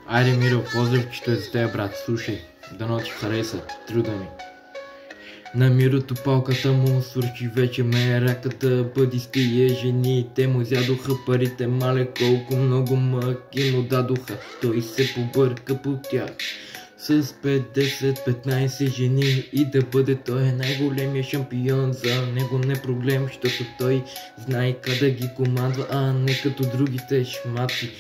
Айде, Миро, поздравчето е за теб, брат. Слушай, дано ти хареса труда ми. На Мирото палката му свърши вече ме раката, бъдисти жени, те му зядоха парите, мале колко много мъки му дадоха, той се побърка по тях. С 50-15 жени и да бъде той най-големия шампион, за него не проблем, защото той знае как да ги командва, а не като другите шмати.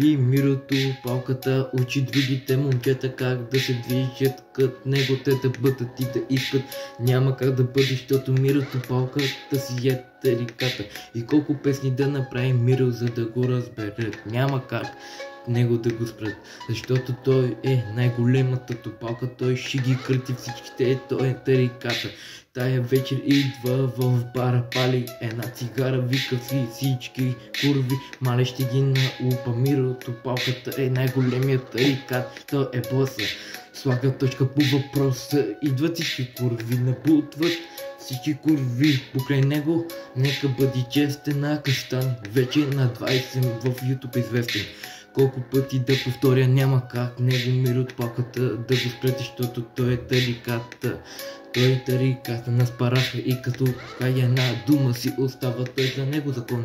И Мирото палката учи другите момчета как да се движат кът него, те да бъдат и да искат. Няма как да бъде, защото Мирото палката си е тариката. И колко песни да направи Миро, за да го разберат, няма как него да го спрат, защото той е най-големата топалка, той ще ги кръти всичките, той е тариката. Тая вечер идва в бара, пали една цигара, вика си всички курви, мале ще ги налупа. Мирото палката е най-големият тарикат, той е боса. Слага точка по въпроса, идват всички курви, набутват всички курви покрай него. Нека бъди честен, ака стане вече на 20 в YouTube известен. Колко пъти да повторя, няма как него Мирото палката да го спрете, защото той е тариката. Той е тариката, нас параха и като кая една дума си остава, той за него закон.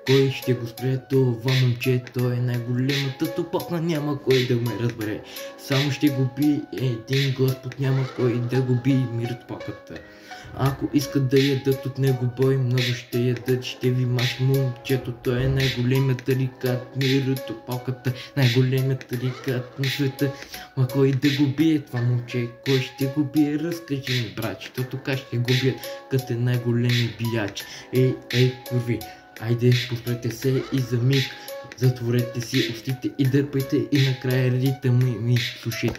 Кой ще го спре това момче, той е най-големата топалка, няма кой да ме разбере. Само ще го би един Господ, няма кой да го би Мирото палката. Ако искат да ядат от него бой, много ще ядат, ще ви маш момчето, той е най-големият тарикат. Мирото палката, най-големият тарикат на света. Ма кой да го бие това момче, кой ще го бие, разкажи ми, брат, защото как ще го бият, като е най-големият бияч. Ей, курви, айде, поспрете се и за миг, затворете си устите и дърпайте и накрая ритъм ми слушайте.